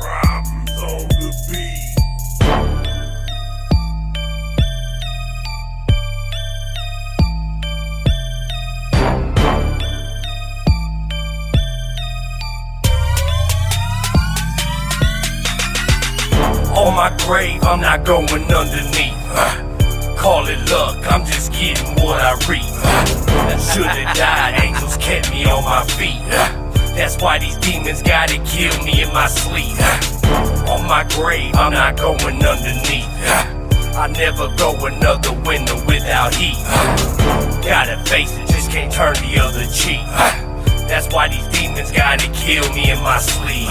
Problems on the beat. On my grave, I'm not going underneath. Call it luck, I'm just getting what I reap. Should've died, angels kept me on my feet. That's why these demons gotta kill me in my sleep. On my grave, I'm not going underneath. I never go another winter without heat. Gotta face it, just can't turn the other cheek. That's why these demons gotta kill me in my sleep.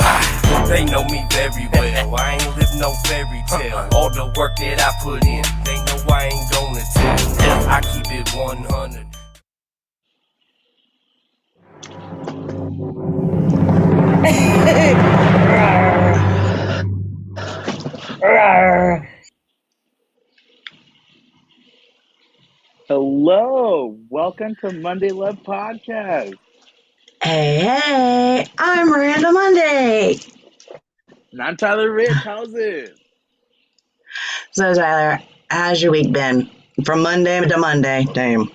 They know me very well, I ain't live no fairy tale. All the work that I put in, they know I ain't gonna tell. I keep it 100. Hello, welcome to Monday Love Podcast. Hey, I'm Miranda Monday. And I'm Tyler Rich. How's it? So, Tyler, how's your week been? From Monday to Monday, damn.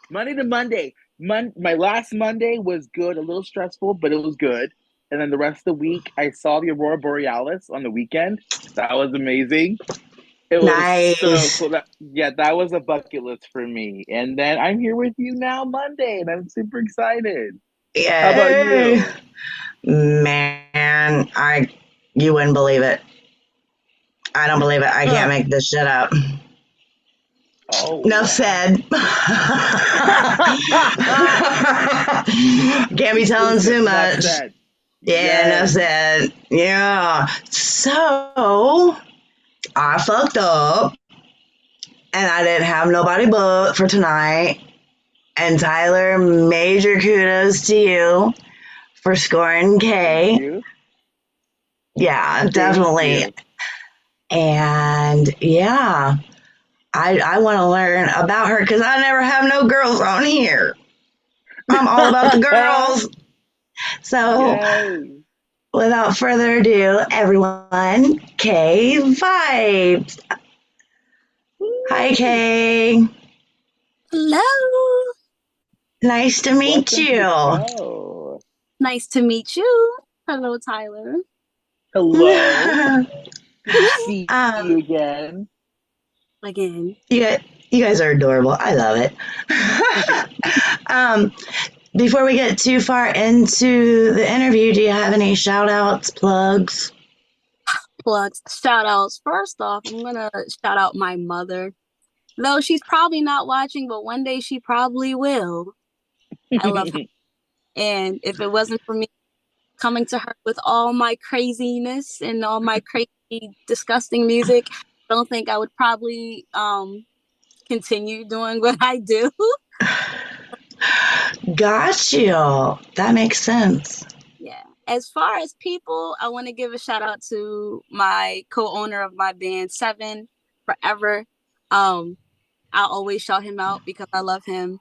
Monday to Monday. My last Monday was good, a little stressful, but it was good. And then the rest of the week, I saw the Aurora Borealis on the weekend. That was amazing. It was Nice. so cool. That was a bucket list for me. And then I'm here with you now Monday, and I'm super excited. Yeah. How about you? Man, you wouldn't believe it. I don't believe it. I can't make this shit up. Oh, Enough said. Can't be telling too much. Yeah, enough said. Yeah. So, I fucked up. And I didn't have nobody booked for tonight. And Tyler, major kudos to you for scoring Kay. Thank you. Yeah, definitely. You. And yeah, I want to learn about her because I never have no girls on here. I'm all about the girls. So without further ado, everyone, KayVïbez. Hi, Kay. Hello. Nice to meet you. Nice to meet you. Hello, Tyler. Hello. Good to see you again. You guys are adorable. I love it. Before we get too far into the interview, do you have any shout outs, plugs? Shout outs. First off, I'm going to shout out my mother. Though she's probably not watching, but one day she probably will. I love her. And if it wasn't for me coming to her with all my craziness and all my crazy, disgusting music, I don't think I would probably continue doing what I do. Got you. That makes sense. Yeah. As far as people, I want to give a shout out to my co-owner of my band, Siren, forever. I'll always shout him out because I love him,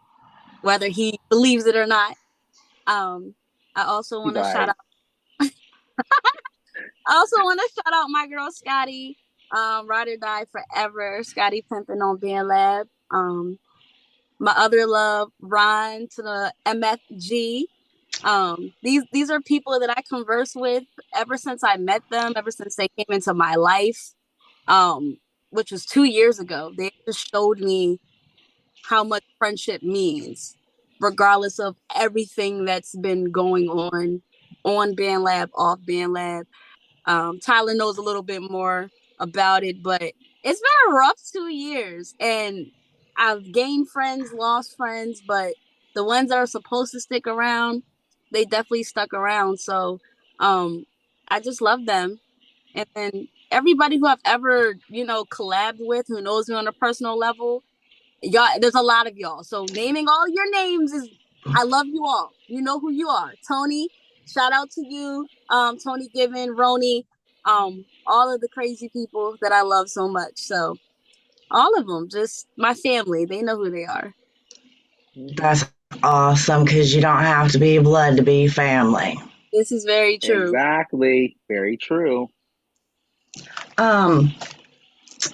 whether he believes it or not. I also want to shout out. I also want to shout out my girl Scotty, Ride or Die Forever, Scotty Pimpin' on Band Lab. My other love, Ron to the MFG. These are people that I converse with ever since I met them, ever since they came into my life, which was 2 years ago. They just showed me how much friendship means, regardless of everything that's been going on Band Lab, off Band Lab. Tyler knows a little bit more about it, but it's been a rough 2 years, and I've gained friends, lost friends, but the ones that are supposed to stick around, they definitely stuck around. So I just love them. And then everybody who I've ever, collabed with, who knows me on a personal level, y'all, there's a lot of y'all. So naming all your names I love you all. You know who you are. Tony, shout out to you. Tony Given, Roni, all of the crazy people that I love so much. So all of them, just my family. They know who they are. That's awesome because you don't have to be blood to be family. This is very true. Exactly. Very true.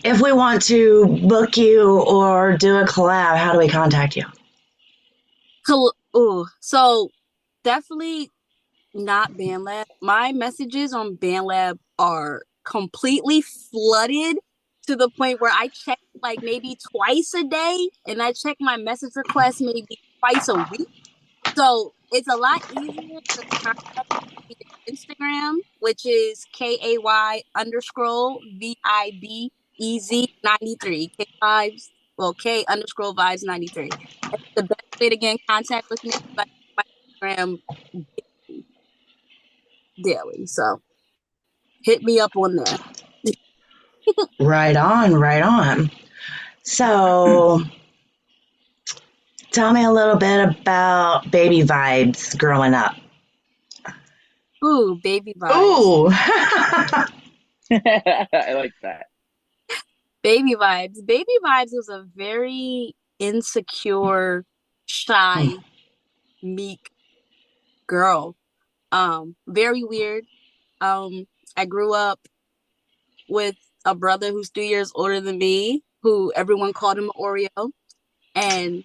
If we want to book you or do a collab, how do we contact you? So definitely not BandLab. My messages on BandLab are completely flooded to the point where I check like maybe twice a day, and I check my message requests maybe twice a week. So it's a lot easier to contact me on Instagram, which is KAY_VIBEZ 93. K5s, well, K_vibes 93. That's the best way to get in contact with me. Like my Instagram daily. So hit me up on there. Right on, right on. So tell me a little bit about baby vibes growing up. Ooh, baby vibes. Ooh. I like that. Baby vibes. Baby vibes was a very insecure, shy, meek girl. Very weird. I grew up with a brother who's 3 years older than me, who everyone called him Oreo. And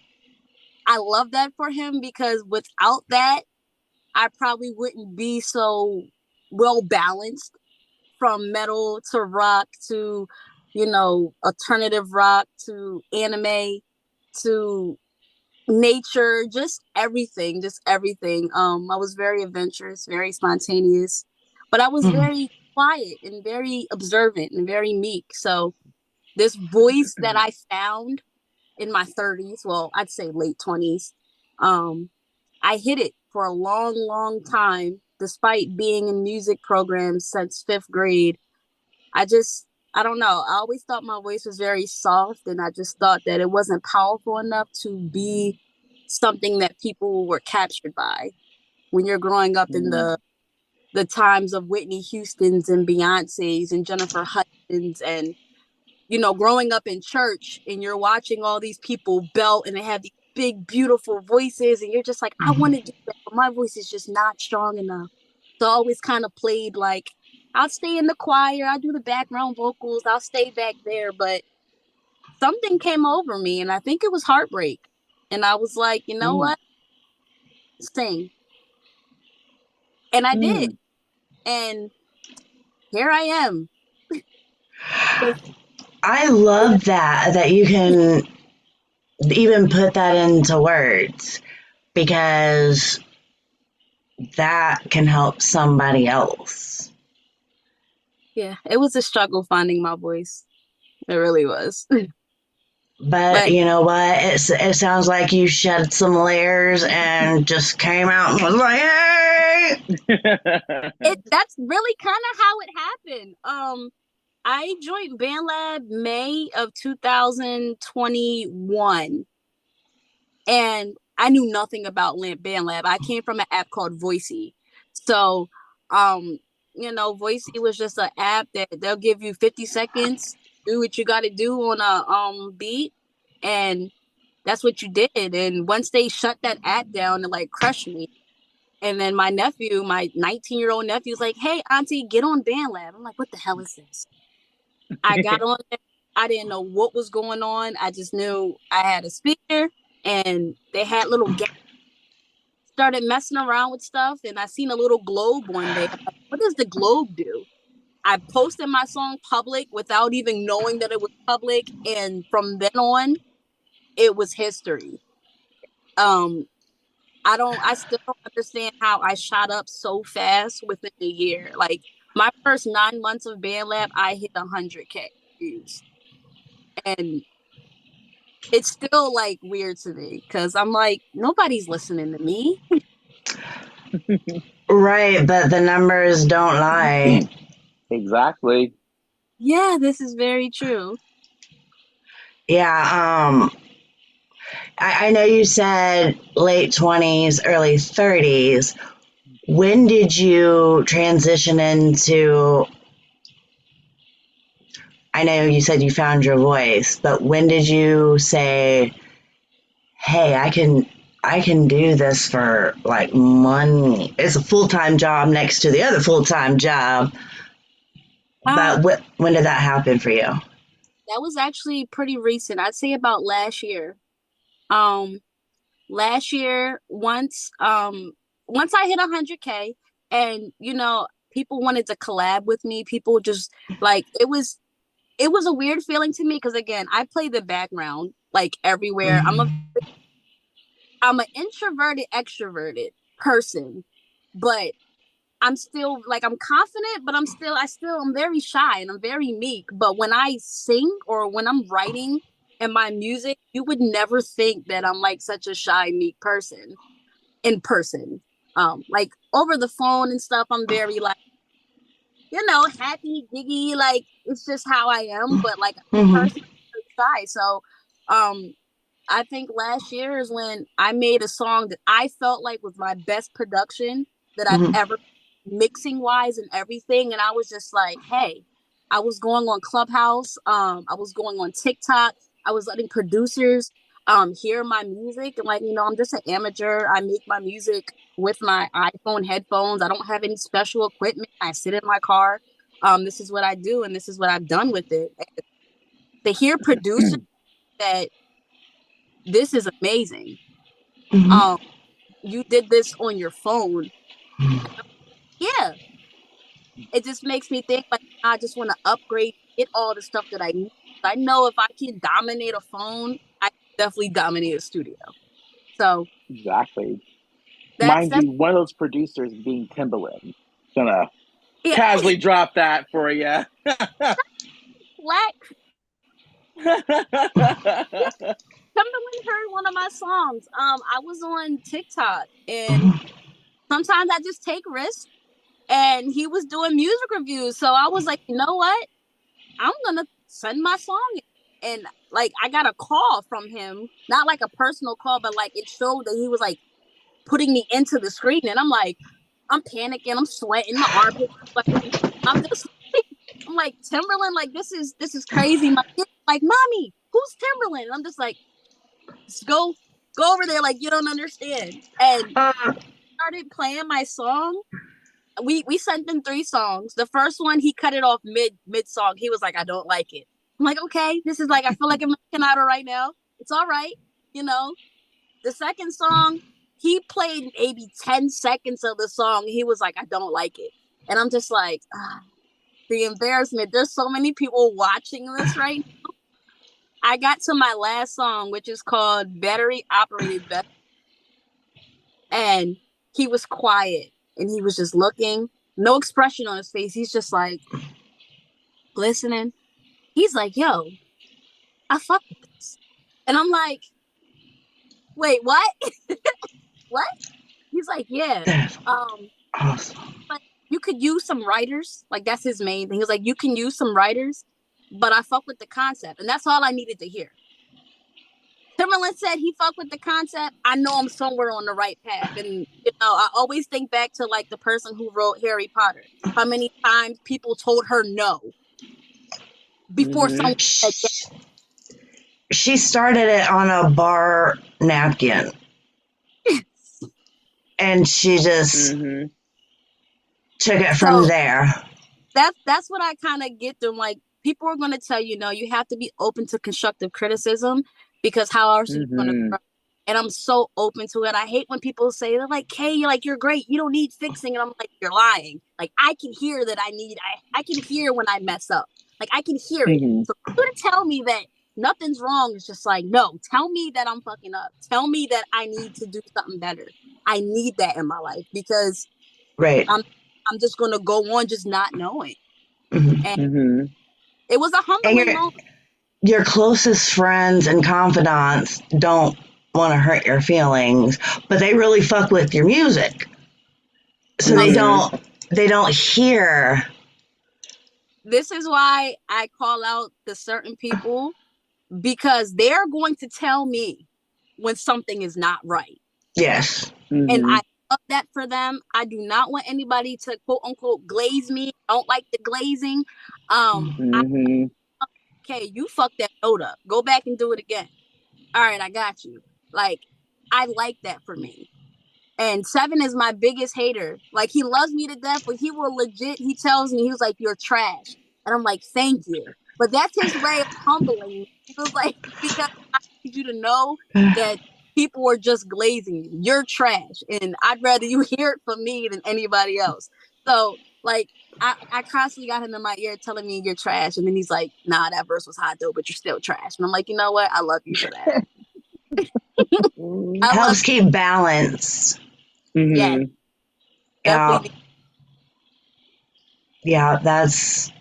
I love that for him because without that, I probably wouldn't be so well balanced from metal to rock to, alternative rock to anime to nature, just everything. I was very adventurous, very spontaneous, but I was very quiet and very observant and very meek. So this voice that I found in my 30s, well, I'd say late 20s, I hid it for a long, long time, despite being in music programs since 5th grade. I don't know. I always thought my voice was very soft, and I just thought that it wasn't powerful enough to be something that people were captured by. When you're growing up in the times of Whitney Houston's and Beyonce's and Jennifer Hudson's, and growing up in church, and you're watching all these people belt and they have these big, beautiful voices, and you're just like, I want to do that, but my voice is just not strong enough. So I always kind of played like, I'll stay in the choir, I'll do the background vocals, I'll stay back there. But something came over me, and I think it was heartbreak. And I was like, you know what? Sing. And I did. And here I am. I love that you can even put that into words, because that can help somebody else. Yeah, it was a struggle finding my voice. It really was. But you know what? It sounds like you shed some layers and just came out and was like, hey! That's really kind of how it happened. I joined BandLab May of 2021. And I knew nothing about BandLab. I came from an app called Voicey. So, Voicey was just an app that they'll give you 50 seconds, do what you got to do on a beat, and that's what you did. And once they shut that app down, it like crushed me. And then my nephew, my 19-year-old nephew, was like, "Hey, auntie, get on BandLab." I'm like, "What the hell is this?" I got on there. I didn't know what was going on. I just knew I had a speaker, and they had little gaps. Started messing around with stuff, and I seen a little globe one day. I'm like, what does the globe do? I posted my song public without even knowing that it was public, and from then on, it was history. I still don't understand how I shot up so fast within a year. Like my first 9 months of BandLab, I hit 100K views, and it's still like weird to me because I'm like, nobody's listening to me. Right, but the numbers don't lie. Exactly. Yeah, this is very true. Yeah, I know you said late 20s, early 30s. When did you transition into, I know you said you found your voice, but when did you say, hey, I can I can do this for like money. It's a full-time job next to the other full-time job. But when did that happen for you? That was actually pretty recent. I'd say about last year. Last year, once I hit 100K, and people wanted to collab with me. People just like it was a weird feeling to me because again, I play the background like everywhere. I'm an introverted, extroverted person, but I'm still like I'm confident, but I'm very shy and I'm very meek. But when I sing or when I'm writing in my music, you would never think that I'm like such a shy, meek person in person. Like over the phone and stuff, I'm very like, happy, giggy, like it's just how I am. But like in person, I'm shy. So I think last year is when I made a song that I felt like was my best production that I've ever mixing wise and everything. And I was just like, hey, I was going on Clubhouse. I was going on TikTok. I was letting producers hear my music. And like, I'm just an amateur. I make my music with my iPhone headphones. I don't have any special equipment. I sit in my car. This is what I do. And this is what I've done with it. And to hear producers that this is amazing. You did this on your phone. Yeah. It just makes me think like I just want to upgrade, get all the stuff that I need. I know if I can dominate a phone, I can definitely dominate a studio. So exactly. Mind you, one of those producers being Timbaland. Gonna casually drop that for you. What? Timbaland heard one of my songs. I was on TikTok and sometimes I just take risks. And he was doing music reviews. So I was like, you know what? I'm going to send my song in. And like, I got a call from him, not like a personal call, but like it showed that he was like putting me into the screen. And I'm like, I'm panicking. I'm sweating. My armpits are sweating. I'm like, Timberland, like, this is crazy. My kid's like, mommy, who's Timberland? And I'm just like, just go over there. Like, you don't understand. And started playing my song. We sent him 3 songs. The first one, he cut it off mid song. He was like, I don't like it. I'm like, okay, this is like, I feel like I'm looking at her right now. It's all right. The second song, he played maybe 10 seconds of the song. He was like, I don't like it. And I'm just like, the embarrassment. There's so many people watching this right now. I got to my last song, which is called Battery Operated Best. And he was quiet. And he was just looking, no expression on his face. He's just like listening. He's like, yo, I fuck with this. And I'm like, wait, what? What? He's like, yeah. That's awesome. But you could use some writers. Like, that's his main thing. He was like, you can use some writers, but I fuck with the concept. And that's all I needed to hear. Timberland said he fucked with the concept. I know I'm somewhere on the right path. And, I always think back to, like, the person who wrote Harry Potter. How many times people told her no before someone said yes. She started it on a bar napkin. And she just took it from there. That's what I kind of get them. Like, people are going to tell you, you have to be open to constructive criticism. Because how else are you going to grow? And I'm so open to it. I hate when people say, they're like, Kay, like, you're great. You don't need fixing. And I'm like, you're lying. Like, I can hear that I can hear when I mess up. Like, I can hear it. So you're going to tell me that nothing's wrong. It's just like, no, tell me that I'm fucking up. Tell me that I need to do something better. I need that in my life because I'm just going to go on just not knowing. And it was a humbling moment. Your closest friends and confidants don't want to hurt your feelings, but they really fuck with your music. So they don't hear. This is why I call out the certain people, because they're going to tell me when something is not right. Yes. And I love that for them. I do not want anybody to quote unquote glaze me. I don't like the glazing. Okay, you fucked that note up. Go back and do it again. All right, I got you. Like, I like that for me. And Seven is my biggest hater. Like, he loves me to death, but he will legit, he tells me, he was like, you're trash. And I'm like, thank you. But that's his way of humbling me. He was like, because I need you to know that people are just glazing you. You're trash. And I'd rather you hear it from me than anybody else. So, like, I constantly got him in my ear telling me you're trash. And then he's like, nah, that verse was hot though, but you're still trash. And I'm like, you know what? I love you for that. Helps keep balance. Mm-hmm. Yeah. Definitely. Yeah, that's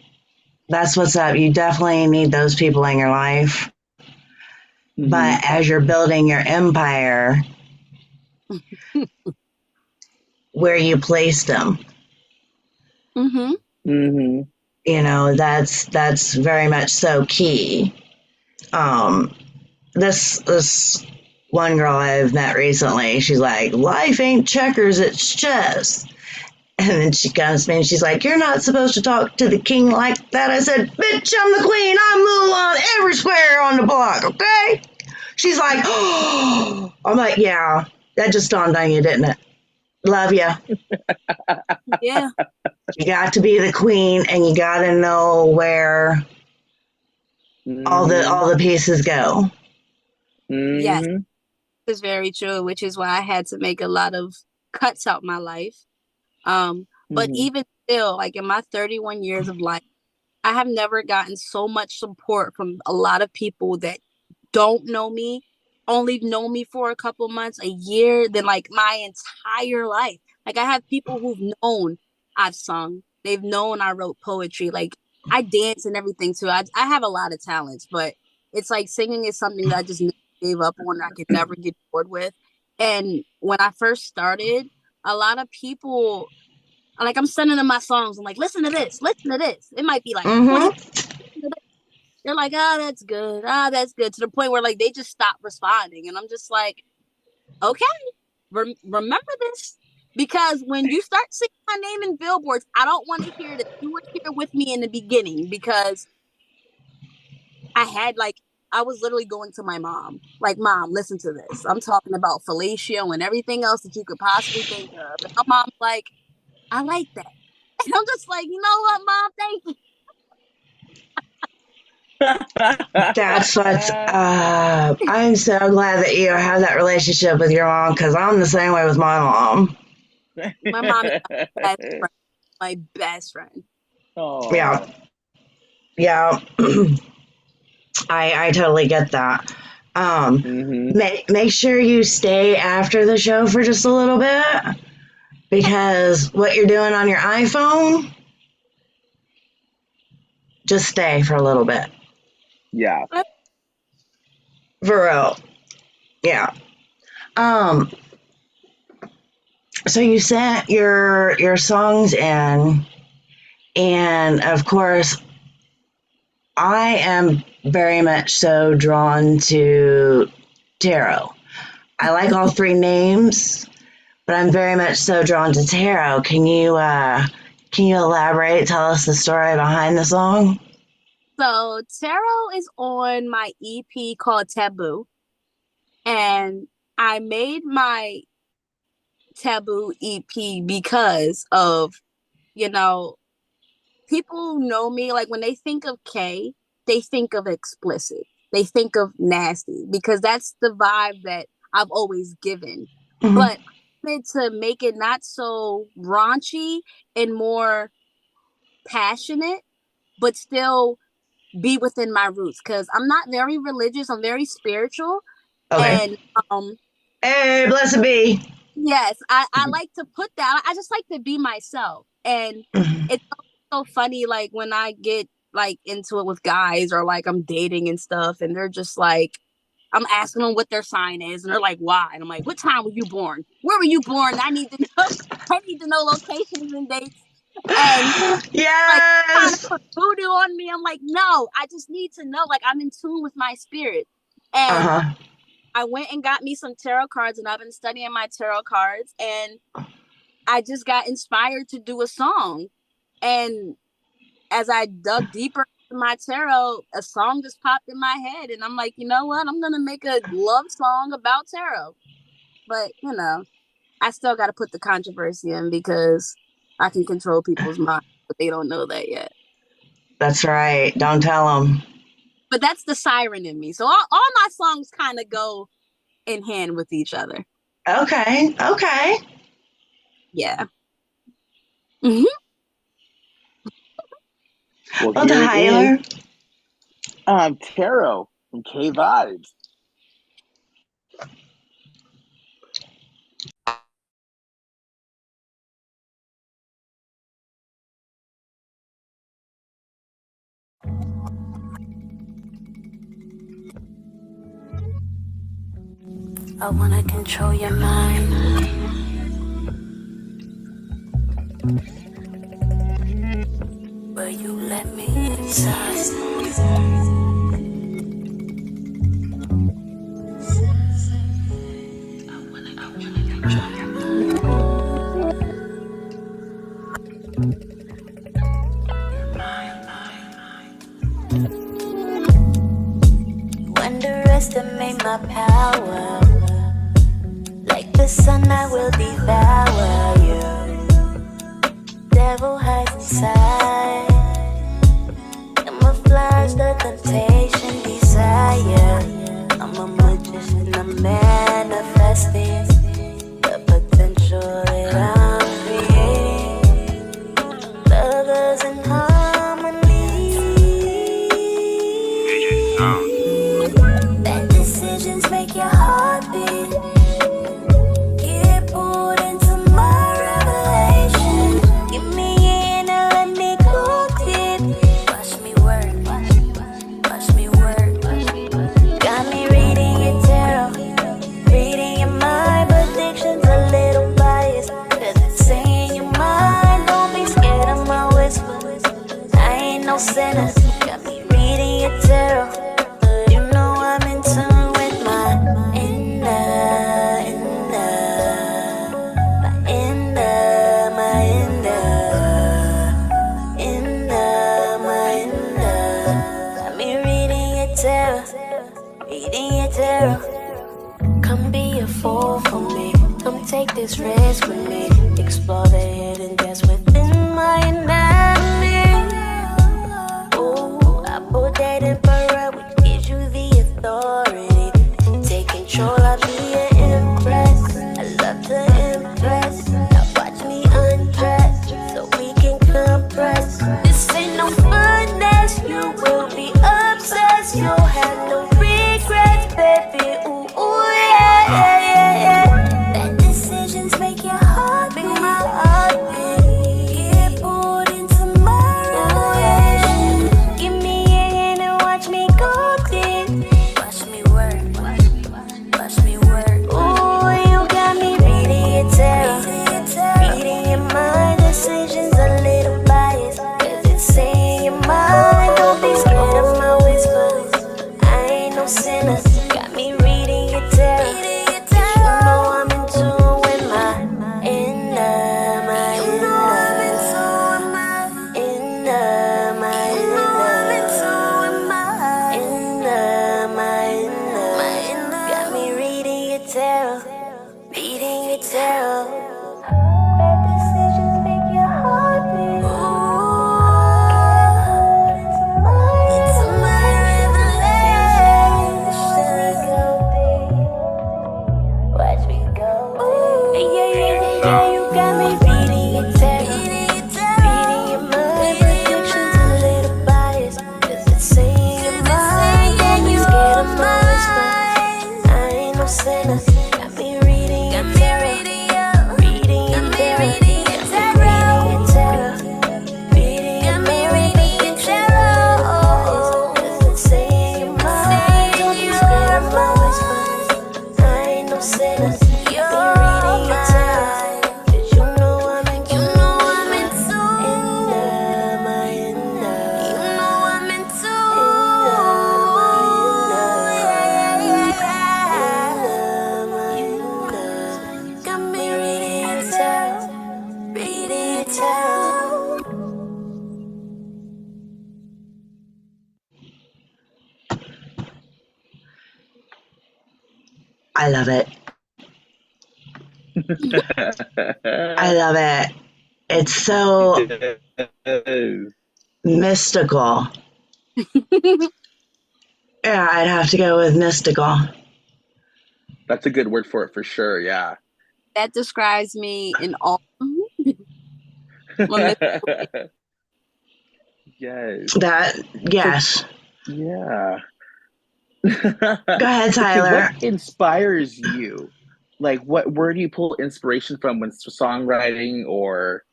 what's up. You definitely need those people in your life. Mm-hmm. But as you're building your empire, where you place them, Mm-hmm. Mm-hmm. you know, that's very much so key. This one girl I've met recently, she's like, life ain't checkers, it's chess. And then she comes to me and she's like, you're not supposed to talk to the king like that. I said, bitch, I'm the queen. I move on every square on the block, okay? She's like, oh. I'm like, yeah, that just dawned on you, didn't it? Love you. Yeah. You got to be the queen and you got to know where all the pieces go. Mm-hmm. Yes, it's very true, which is why I had to make a lot of cuts out my life. But even still, like in my 31 years of life, I have never gotten so much support from a lot of people that don't know me, only know me for a couple months, a year, than like my entire life. Like, I have people who've known I've sung, they've known I wrote poetry, like I dance and everything too. I have a lot of talents, but it's like singing is something that I just never gave up on. I could never get bored with. And when I first started, a lot of people, like, I'm sending them my songs. I'm like, listen to this. It might be like 20. They're like, that's good. That's good. To the point where like they just stop responding. And I'm just like, okay, remember this. Because when you start seeing my name in billboards, I don't want to hear that you were here with me in the beginning, because I was literally going to my mom, like, Mom, listen to this. I'm talking about fellatio and everything else that you could possibly think of. And my mom's like, I like that. And I'm just like, you know what, Mom? Thank you. That's what's up. I'm so glad that you have that relationship with your mom, because I'm the same way with my mom. My mom is my best friend. Oh. Yeah. I totally get that. Make sure you stay after the show for just a little bit, because what you're doing on your iPhone, just stay for a little bit. Yeah. For real. Yeah. So you sent your songs in, and of course, I am very much so drawn to tarot. I like all three names, but I'm very much so drawn to tarot. Can you elaborate? Tell us the story behind the song. So tarot is on my EP called Taboo, and I made my Taboo EP because of, people know me, like when they think of Kay, they think of explicit. They think of nasty, because that's the vibe that I've always given. Mm-hmm. But I wanted to make it not so raunchy and more passionate, but still be within my roots, because I'm not very religious. I'm very spiritual. Okay. And Hey, blessed be. yes, I like to put that. I just like to be myself. And it's so funny, like when I get like into it with guys, or like I'm dating and stuff, and they're just like, I'm asking them what their sign is, and they're like, why? And I'm like, what time were you born? Where were you born? I need to know. I need to know locations and dates. And like, trying to Yes. put voodoo on me. I'm like, no, I just need to know. Like, I'm in tune with my spirit. And I went and got me some tarot cards, and I've been studying my tarot cards, and I just got inspired to do a song. And as I dug deeper into my tarot, a song just popped in my head, and I'm like, you know what? I'm gonna make a love song about tarot. but I still got to put the controversy in because I can control people's minds, but they don't know that yet. That's right. Don't tell them. But that's the siren in me. So all my songs kind of go in hand with each other. Okay. Yeah. Mm-hmm. Well, Tyler. Taro from KayVïbez. I wanna control your mind. Will you let me inside? You underestimate my power. Like the sun, I will devour you. Devil hides inside. Camouflage the temptation, desire. I'm a magician, I'm manifesting the potential that I'm creating. Lovers in harmony. Bad decisions make your heart beat. Get pulled into my revelation. Give me in and let me go deep. Watch me work, watch me work. Got me reading your tarot, reading your mind, but diction's a little biased. Cause it's saying your mind, don't be scared of my whispers. I ain't no sinner, got me reading your tarot. You know I'm in tune with my inner, my inner. Got me reading your tarot, reading your tarot. Come be a fool for me, come take this risk with me. Explore the hidden depths within my anatomy. Ooh, I put that emperor, which gives you the authority. Take control, I'll be your impress. I love to impress. Now watch me undress, so we can compress. This ain't no finesse, you will be obsessed. You'll have no regrets, baby. Ooh, yeah. Bad decisions make your heart beat. Get pulled into my revelation. Give me a hand and watch me go deep. Watch me work, watch me work. Ooh, you got me reading your tarot, reading your mind. Decisions a little biased, cause it's saying your mind. Don't be scared of my whispers. I ain't no sinner, got me reading your tarot. You know I'm in tune with my inner, my inner. Got me reading your tarot, reading your tarot. Bad decisions make your heart beat. Into my revelation. Watch me go deep. Yeah, you got me reading your tarot, reading your mind. Predictions a little biased, cause it's saying your mind. Don't be scared of my whispers. I ain't no sinner, got me reading your tarot, reading your tarot. Reading your tarot, reading your tarot. Cause it's saying your mind. Don't be scared of my whispers. I ain't no sinner, got me reading your tarot. Cause you know I'm in tune. Inner, my inner. You know I'm in tune. Inner, my inner. Got me reading your tarot, reading your tarot. I love it. I love it. It's so mystical. Yeah, I'd have to go with mystical. That's a good word for it, for sure. Yeah. That describes me in all. Yes. Yes. Yeah. Go ahead, Okay, Tyler. what inspires you? Like, where do you pull inspiration from when it's songwriting or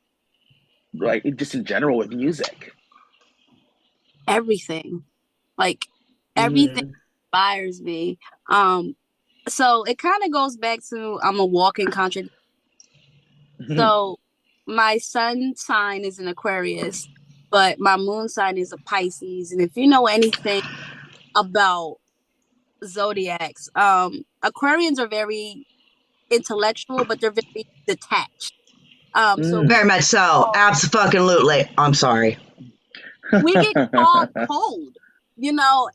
like just in general with music? Everything. Like everything inspires me. So it kind of goes back to I'm a walking contradiction. So my sun sign is an Aquarius, but my moon sign is a Pisces. And if you know anything about zodiacs, Aquarians are very intellectual, but they're very detached. So Very much so. Absolutely. I'm sorry. we get called cold,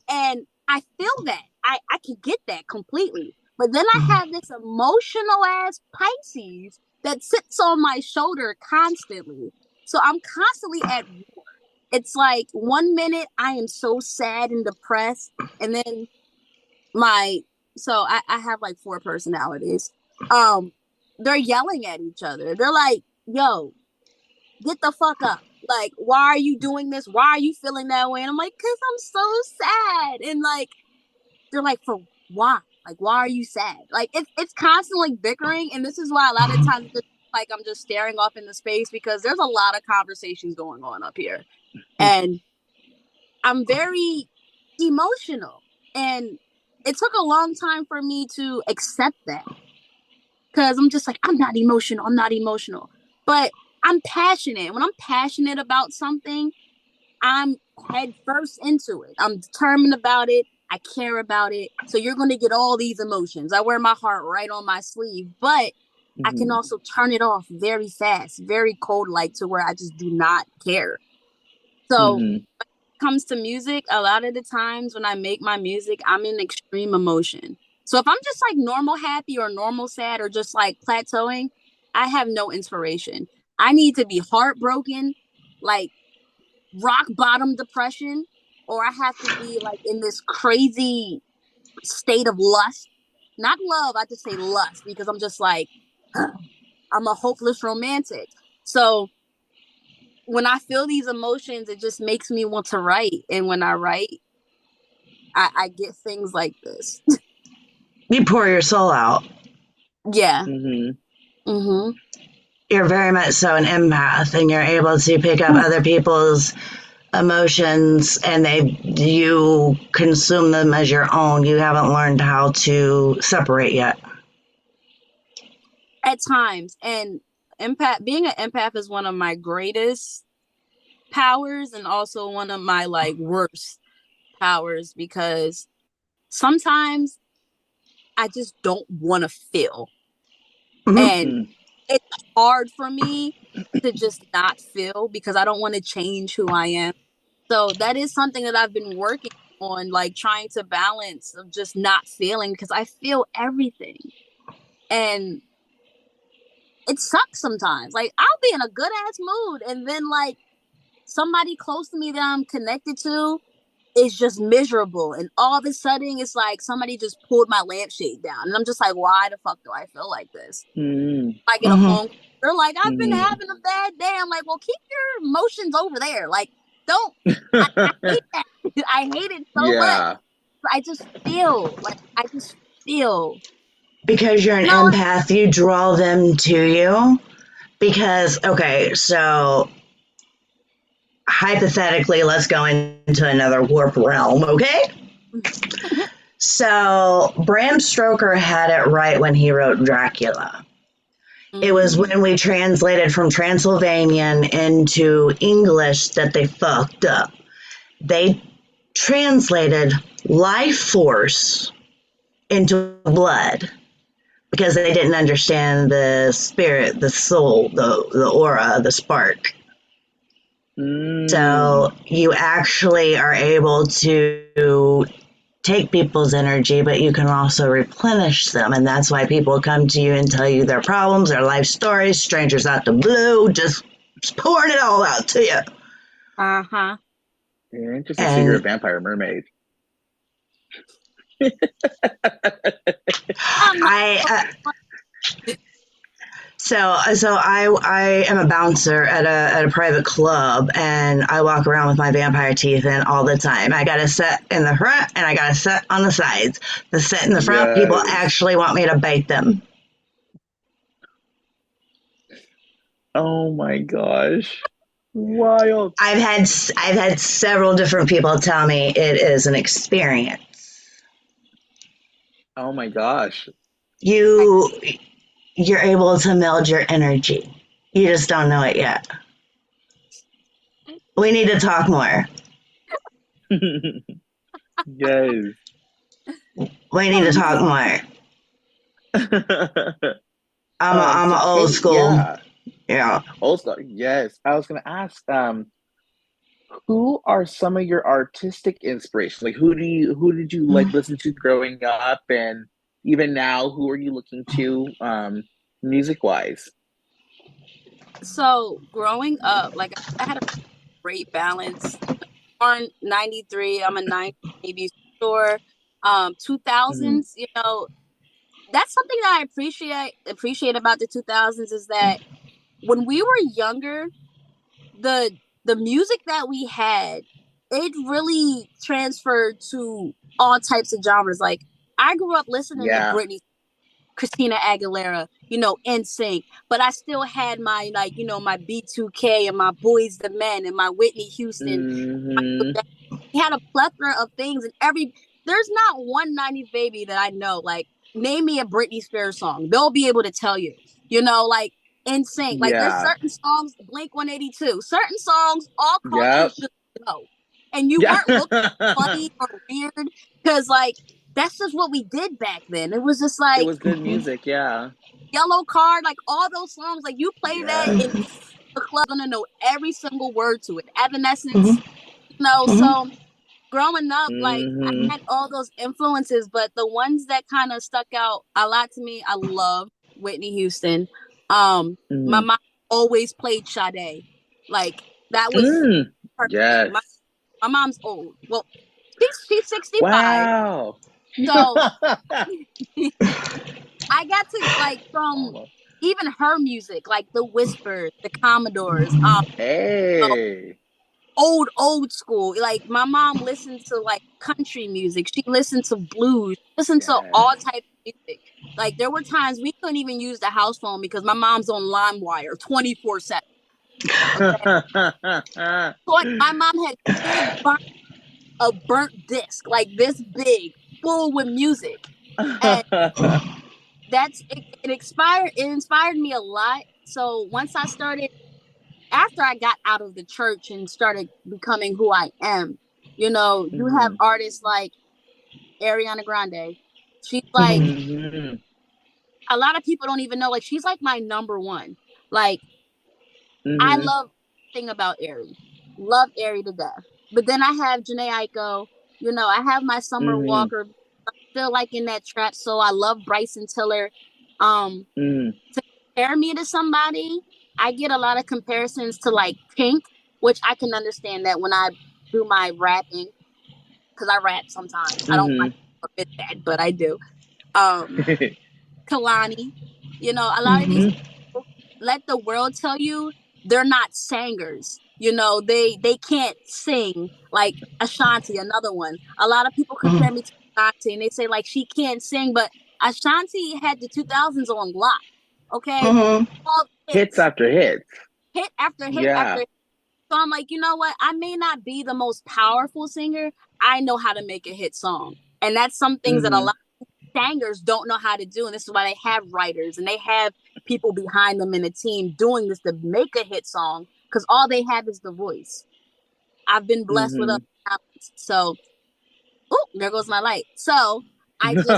and I feel that. I can get that completely. But then I have this emotional ass Pisces that sits on my shoulder constantly. So I'm constantly at war. It's like 1 minute I am so sad and depressed, and then I have like 4 personalities. They're yelling at each other. They're like, yo, get the fuck up. Like, why are you doing this? Why are you feeling that way? And I'm like, because I'm so sad. And like, they're like, for why? Like, why are you sad? Like, it's constantly bickering. And this is why a lot of times it's like I'm just staring off into space because there's a lot of conversations going on up here. And I'm very emotional. And it took a long time for me to accept that. Because I'm just like, I'm not emotional. But I'm passionate. When I'm passionate about something, I'm head first into it. I'm determined about it. I care about it. So you're going to get all these emotions. I wear my heart right on my sleeve, but I can also turn it off very fast, very cold, like to where I just do not care. So when it comes to music, a lot of the times when I make my music, I'm in extreme emotion. So if I'm just like normal happy or normal sad or just like plateauing, I have no inspiration. I need to be heartbroken, like rock bottom depression, or I have to be like in this crazy state of lust. Not love, I just say lust because I'm just like, I'm a hopeless romantic. So when I feel these emotions, it just makes me want to write. And when I write, I get things like this. You pour your soul out. Yeah. You're very much so an empath, and you're able to pick up other people's emotions, and you consume them as your own. You haven't learned how to separate yet. At times, and being an empath is one of my greatest powers, and also one of my like worst powers because sometimes I just don't want to feel, and it's hard for me to just not feel because I don't want to change who I am. So that is something that I've been working on, like trying to balance of just not feeling because I feel everything. And it sucks sometimes. Like I'll be in a good ass mood and then like somebody close to me that I'm connected to is just miserable. And all of a sudden it's like somebody just pulled my lampshade down. And I'm just like, why the fuck do I feel like this? I get a phone call. They're like, I've been having a bad day. I'm like, well, keep your emotions over there. Like, don't. I hate that. I hate it so much. I just feel. Because you're an empath, you draw them to you. Because, okay, so hypothetically, let's go into another warp realm, okay? So Bram Stoker had it right when he wrote Dracula. It was when we translated from Transylvanian into English that they fucked up. They translated life force into blood because they didn't understand the spirit, the soul, the aura, the spark. So you actually are able to take people's energy, but you can also replenish them. And that's why people come to you and tell you their problems, their life stories, strangers out the blue, just pouring it all out to you. Uh-huh. Yeah, interesting. So you're a vampire mermaid. So I am a bouncer at a private club, and I walk around with my vampire teeth in all the time. I got a set in the front, and I got a set on the sides. The set in the front, people actually want me to bite them. Oh my gosh. Wild. I've had several different people tell me it is an experience. Oh my gosh. You're able to meld your energy. You just don't know it yet. We need to talk more. Yes. We need to talk more. I'm old school. Yeah. Old school. Yes. I was gonna ask, who are some of your artistic inspirations? Like who did you like listen to growing up, and even now, who are you looking to music wise? So growing up, like I had a great balance. Born 93, I'm a 90s baby. Sure. 2000s, you know, that's something that I appreciate about the 2000s is that when we were younger, the music that we had, it really transferred to all types of genres. Like I grew up listening to Britney, Christina Aguilera, you know, NSYNC, but I still had my, like, you know, my B2K and my Boys the Men and my Whitney Houston. We had a plethora of things, and there's not one 90s baby that I know. Like, name me a Britney Spears song, they'll be able to tell you. You know, like NSYNC, like there's certain songs, Blink 182, certain songs all cultures just know, and you weren't looking funny or weird because like that's just what we did back then. It was just like it was good music, Yellow Card, like all those songs, like you play that in the club, gonna know every single word to it. Evanescence, you know. So growing up, like I had all those influences, but the ones that kind of stuck out a lot to me, I love Whitney Houston. My mom always played Sade. Like that was perfect. My mom's old. Well, she's 65. Wow. So I got to like from even her music, like the Whispers, the Commodores, hey. Old school. Like my mom listened to like country music. She listened to blues. She listened to all types of music. Like there were times we couldn't even use the house phone because my mom's on LimeWire 24/7. So like my mom had a burnt disc like this big, full with music, and it inspired me a lot. So once I started, after I got out of the church and started becoming who I am, you know, you have artists like Ariana Grande. She's like, a lot of people don't even know, like, she's like my number one. Like, I love everything about Ari. Love Ari to death. But then I have Janae Aiko, you know, I have my Summer Walker, still like in that trap. So I love Bryson Tiller. To compare me to somebody, I get a lot of comparisons to like Pink, which I can understand that when I do my rapping, because I rap sometimes. I don't like to admit that, but I do. Kalani, you know, a lot of these people, let the world tell you they're not singers. You know, they can't sing. Like Ashanti, another one. A lot of people compare me to Ashanti and they say like she can't sing, but Ashanti had the 2000s on lock. Okay, all hits after hits, hit after hit after hit. So I'm like, you know what? I may not be the most powerful singer. I know how to make a hit song, and that's some things that a lot of singers don't know how to do. And this is why they have writers and they have people behind them in a team doing this to make a hit song, because all they have is the voice. I've been blessed with other talents. So, oh, there goes my light. So I just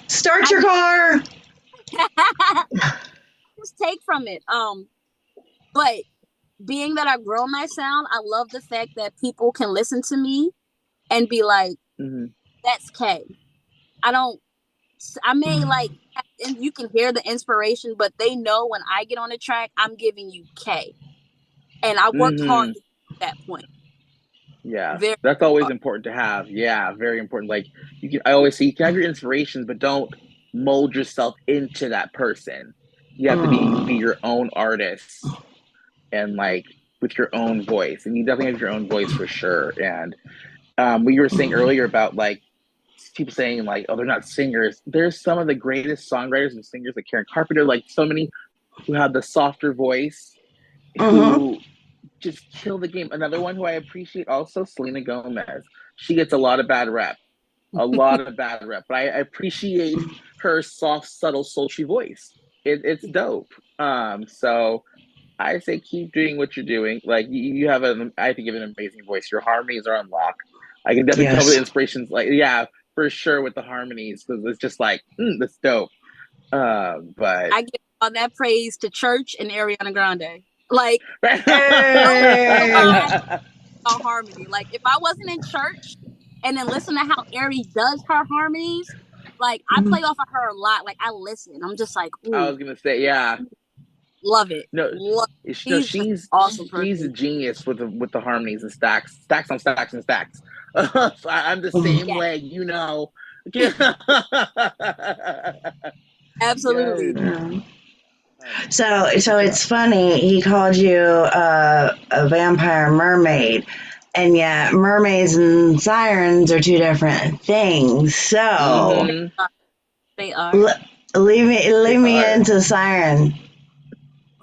start your car. Just take from it. But being that I've grown my sound, I love the fact that people can listen to me and be like, Mm-hmm. That's Kay. I may like, and you can hear the inspiration, but they know when I get on the track, I'm giving you Kay. And I worked hard Mm-hmm. to that point. Yeah, Very that's always hard. important to have. Yeah, very important. Like I always say, you can have your inspirations, but don't mold yourself into that person. You have to be your own artist and like with your own voice, and you definitely have your own voice for sure. And what you were saying earlier about like people saying like, oh, they're not singers. There's some of the greatest songwriters and singers like Karen Carpenter, like so many who have the softer voice, Mm-hmm. who just kill the game. Another one who I appreciate also, Selena Gomez. She gets a lot of bad rep, but I appreciate her soft, subtle, sultry voice. It's dope. So I say keep doing what you're doing. Like you have I think you have an amazing voice. Your harmonies are unlocked. I can definitely tell the Yes. inspirations. Like yeah, for sure with the harmonies because it's just like that's dope. But I give all that praise to Church and Ariana Grande. Like, Hey. harmony. Like, if I wasn't in church and then listen to how Ari does her harmonies, like I play off of her a lot. Like I listen. I'm just like, I ooh, was gonna say yeah. love it. No, Love it. no, She's just an awesome she's a person. genius with the harmonies and stacks on stacks and stacks. So I'm the same Yeah, way, you know. absolutely. Yes. Yeah. So Good it's job. funny. He called you a vampire mermaid, and yet mermaids and sirens are two different things. So Mm-hmm. They are. l- They leave me are. into siren.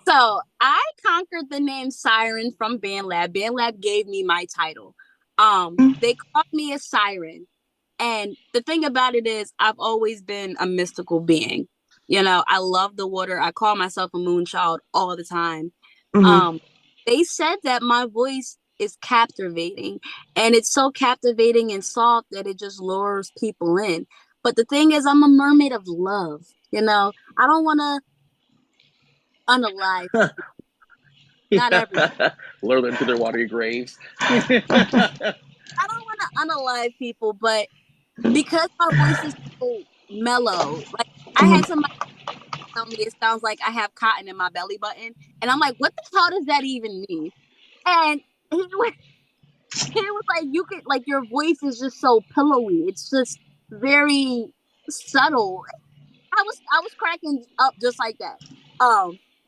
So I conquered the name Siren from BandLab. BandLab gave me my title. They called me a siren. And the thing about it is I've always been a mystical being. You know, I love the water. I call myself a moon child all the time. Mm-hmm. Um, they said that my voice is captivating, and it's so captivating and soft that it just lures people in. But the thing is, I'm a mermaid of love. You know, I don't want to unalive. Not everybody. Lure them to their watery graves. I don't want to unalive people, but because my voice is so mellow, like I had somebody tell me it sounds like I have cotton in my belly button, and I'm like, what the hell does that even mean? And he was like, you could like your voice is just so pillowy. It's just very subtle. I was cracking up just like that.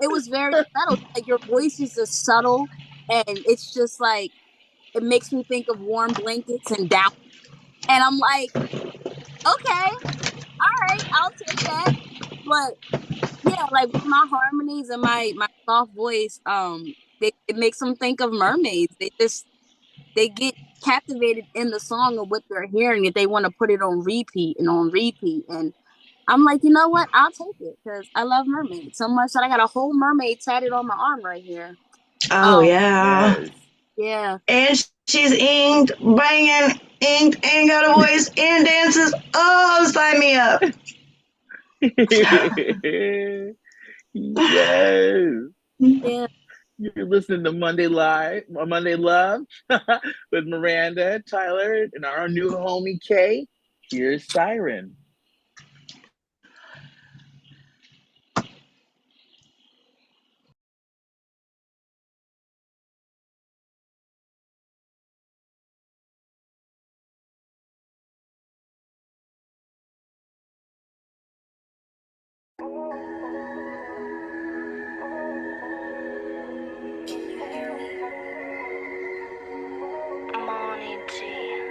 It was very subtle. Like your voice is just subtle, and it's just like it makes me think of warm blankets and down. And I'm like, okay, all right, I'll take that. But yeah, like with my harmonies and my soft voice, it makes them think of mermaids. They get captivated in the song of what they're hearing if they want to put it on repeat and on repeat. And I'm like, you know what? I'll take it because I love mermaids so much that I got a whole mermaid tatted on my arm right here. Oh Um, yeah, Yes. yeah, and she's inked, banging, inked, and got a voice and dances. Oh, sign me up. Yes. yeah. You're listening to Monday Live, Monday Love with Miranda, Tyler, and our new homie Kay. Here's Siren. Morning tea.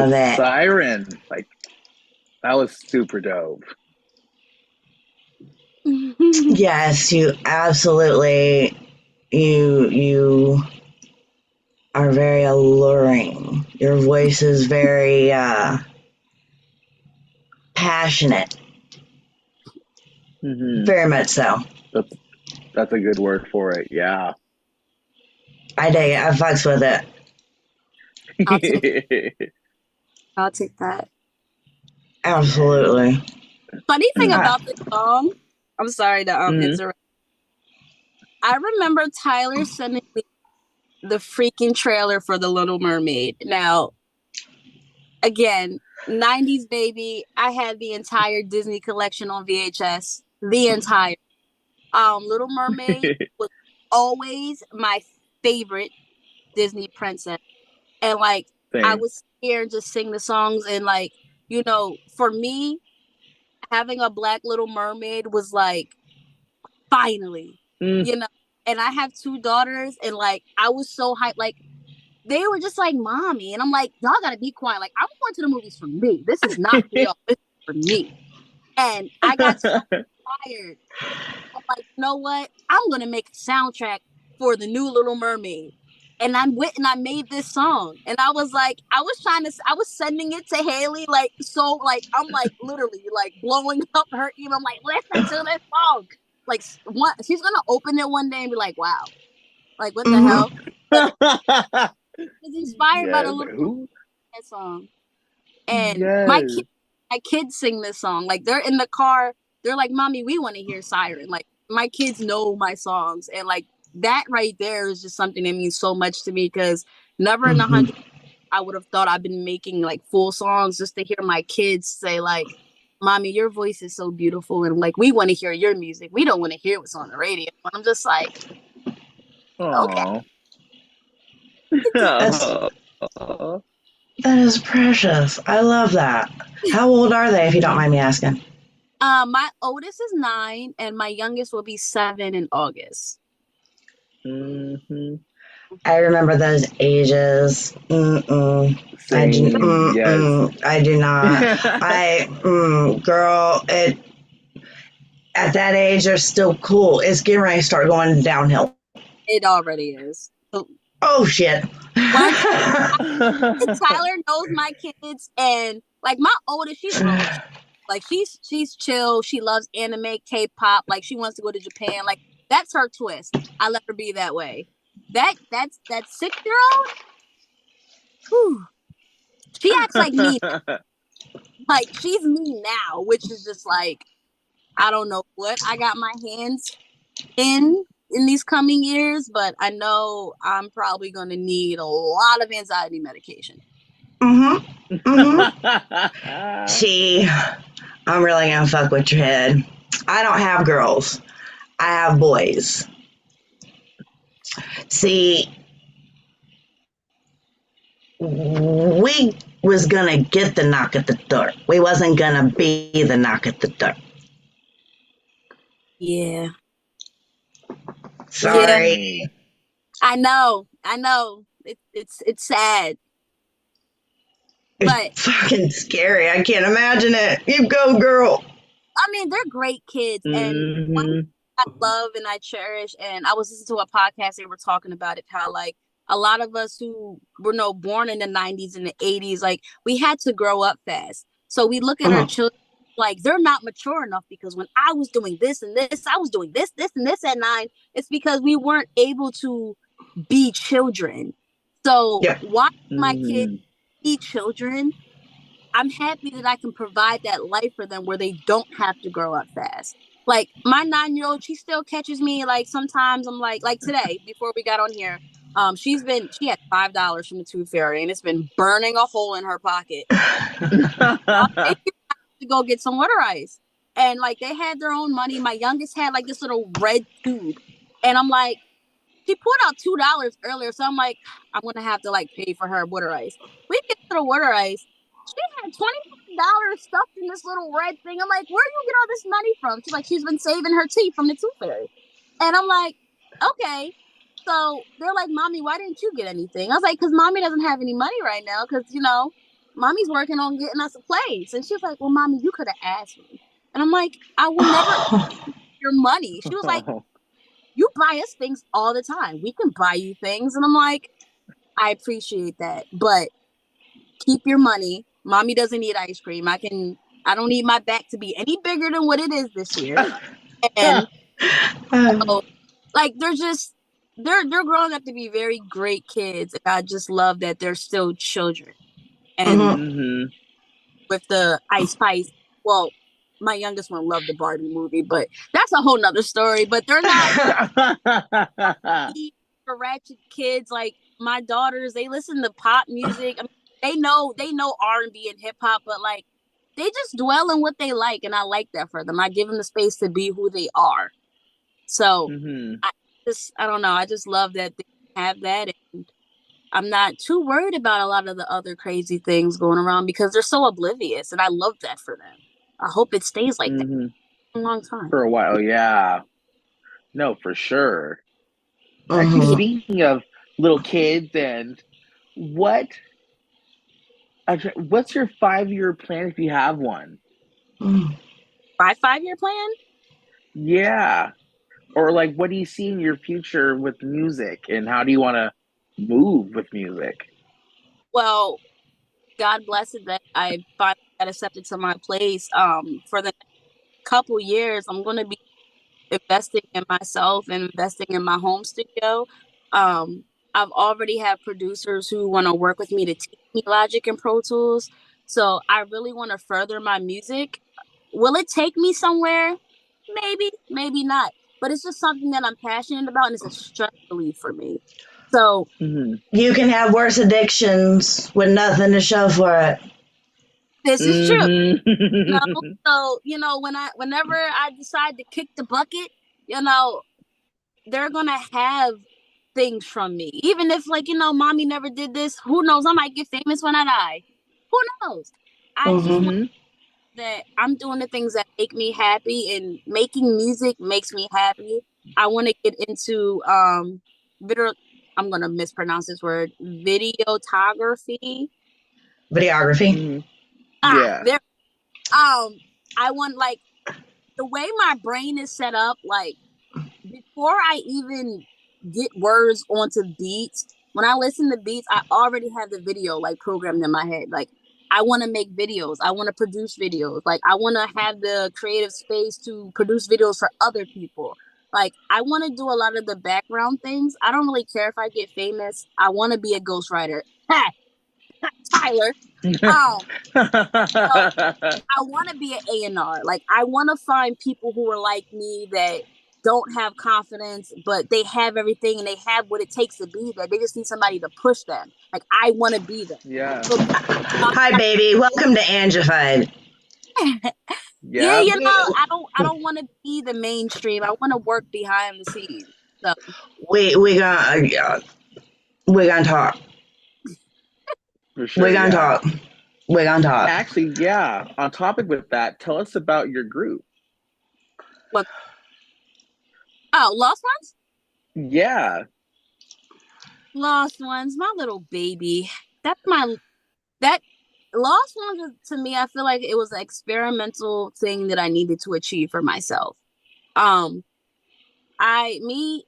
love it. Siren, like that was super dope. Yes, you absolutely. You are very alluring. Your voice is very passionate. Very much so. That's a good word for it. Yeah. I dig it. I fucks with it. I'll take that. Absolutely. Funny thing about this song, I'm sorry to interrupt. I remember Tyler sending me the freaking trailer for The Little Mermaid. Now, again, 90s baby, I had the entire Disney collection on VHS. The entire. Little Mermaid was always my favorite Disney princess. And like I would sit here and just sing the songs, and like, you know, for me, having a black Little Mermaid was like, finally, you know. And I have 2 daughters, and like I was so hyped. Like they were just like, "Mommy," and I'm like, "Y'all gotta be quiet. Like I'm going to the movies for me. This is not for y'all. This is for me." And I got so inspired. I'm like, you know what? I'm gonna make a soundtrack for the new Little Mermaid. And I went and I made this song. And I was like, I was sending it to Haley, like, so, like, I'm like literally like blowing up her email. I'm like, listen to this song. Like, she's gonna open it one day and be like, wow, like, what the hell? It's inspired by the Little Mermaid song. And my kids sing this song. Like, they're in the car. They're like, Mommy, we want to hear Siren. Like, my kids know my songs. And like, that right there is just something that means so much to me, because never in 100 I would have thought I've been making like full songs just to hear my kids say like, Mommy, your voice is so beautiful, and like we want to hear your music. We don't want to hear what's on the radio. And I'm just like, okay. That is precious. I love that. How old are they, if you don't mind me asking? My oldest is 9, and my youngest will be 7 in August. I remember those ages. I do not. Girl, at that age, they're still cool. It's getting ready to start going downhill. It already is. Oh shit. Tyler knows my kids, and like my oldest, she's like she's chill. She loves anime, K-pop. Like she wants to go to Japan. Like that's her twist. I let her be that way. That 6-year-old. Whew, she acts like me. Like she's me now, which is just like, I don't know what I got my hands in these coming years, but I know I'm probably going to need a lot of anxiety medication. See, I'm really going to fuck with your head. I don't have girls. I have boys. See, we was going to get the knock at the door. We wasn't going to be the knock at the door. Yeah. Sorry. Yeah. I know. It's sad. But it's fucking scary. I can't imagine it. You go, girl. I mean, they're great kids, and one I love and I cherish. And I was listening to a podcast, they were talking about it, how like a lot of us who were born in the 90s and the 80s, like we had to grow up fast. So we look at our children like they're not mature enough, because when I was doing this and this, I was doing this and this at 9. It's because we weren't able to be children. So watching my kids be children, I'm happy that I can provide that life for them where they don't have to grow up fast. Like my 9-year-old, she still catches me. Like sometimes I'm like today, before we got on here, she had $5 from the Tooth Fairy, and it's been burning a hole in her pocket. To go get some water ice, and like they had their own money. My youngest had like this little red tube, and I'm like, she pulled out $2 earlier, so I'm like, I'm gonna have to like pay for her water ice. We get to the water ice. She had $25 stuffed in this little red thing. I'm like, where do you get all this money from? She's like, she's been saving her teeth from the Tooth Fairy. And I'm like, okay. So they're like, Mommy, why didn't you get anything? I was like, because Mommy doesn't have any money right now, because, you know, mommy's working on getting us a place. And she was like, well, mommy, you could have asked me. And I'm like, I will never your money. She was like, you buy us things all the time. We can buy you things. And I'm like, I appreciate that, but keep your money. Mommy doesn't need ice cream. I don't need my back to be any bigger than what it is this year. And so, like, they're growing up to be very great kids. And I just love that they're still children. And with the Ice Spice, well, my youngest one loved the Barbie movie, but that's a whole nother story. But they're not ratchet kids. Like my daughters, they listen to pop music. I mean, they know R&B and hip hop, but like they just dwell in what they like, and I like that for them. I give them the space to be who they are. So I don't know. I just love that they have that, and I'm not too worried about a lot of the other crazy things going around because they're so oblivious, and I love that for them. I hope it stays like that for a long time. For a while, yeah. No, for sure. Actually, speaking of little kids, and what's your 5-year plan if you have one? My 5-year plan? Yeah. Or like, what do you see in your future with music, and how do you want to move with music? Well, God bless it that I finally got accepted to my place. For the next couple years, I'm going to be investing in myself and investing in my home studio. I've already had producers who want to work with me to teach me Logic and Pro Tools. So I really want to further my music. Will it take me somewhere? Maybe, maybe not. But it's just something that I'm passionate about, and it's a stress relief for me. So you can have worse addictions with nothing to show for it. This is true. So, whenever I decide to kick the bucket, they're gonna have things from me. Even if mommy never did this, who knows? I might get famous when I die. Who knows? I just want that I'm doing the things that make me happy, and making music makes me happy. I want to get into video. I'm gonna mispronounce this word. Videography. Yeah. I want, like, the way my brain is set up, like, before I even get words onto beats, when I listen to beats, I already have the video like programmed in my head. Like, I want to make videos. I want to produce videos. Like, I want to have the creative space to produce videos for other people. Like, I want to do a lot of the background things. I don't really care if I get famous. I want to be a ghostwriter. Tyler. I want to be an A&R. Like, I want to find people who are like me that don't have confidence, but they have everything and they have what it takes to be there. They just need somebody to push them. Like, I want to be them. Yeah. So, Hi, baby. Welcome to Angified. Yeah, I don't want to be the mainstream. I want to work behind the scenes. So we're gonna talk. For sure, we're gonna talk. We're gonna talk. Actually, yeah. On topic with that, tell us about your group. What? Oh, Lost Ones? Yeah. Lost Ones, my little baby. That Lost Ones, to me, I feel like it was an experimental thing that I needed to achieve for myself. Me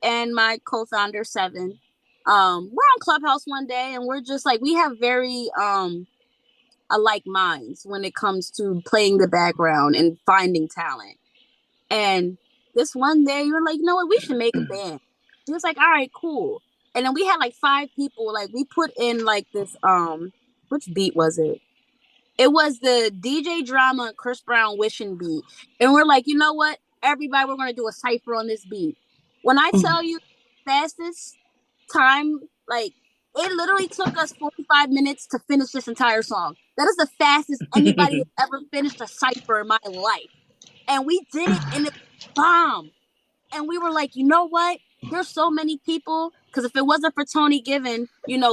and my co-founder Seven, we're on Clubhouse one day, and we're just like, we have very alike minds when it comes to playing the background and finding talent. And this one day, you were like, you know what, we should make a band. He was like, all right, cool. And then we had like 5 people. Like, we put in like this, which beat was it? It was the DJ Drama and Chris Brown Wishing beat. And we're like, you know what? Everybody, we're going to do a cypher on this beat. When I tell you fastest time, like, it literally took us 45 minutes to finish this entire song. That is the fastest anybody has ever finished a cypher in my life. And we did it, and it bombed. And we were like, you know what? There's so many people, because if it wasn't for Tony Given,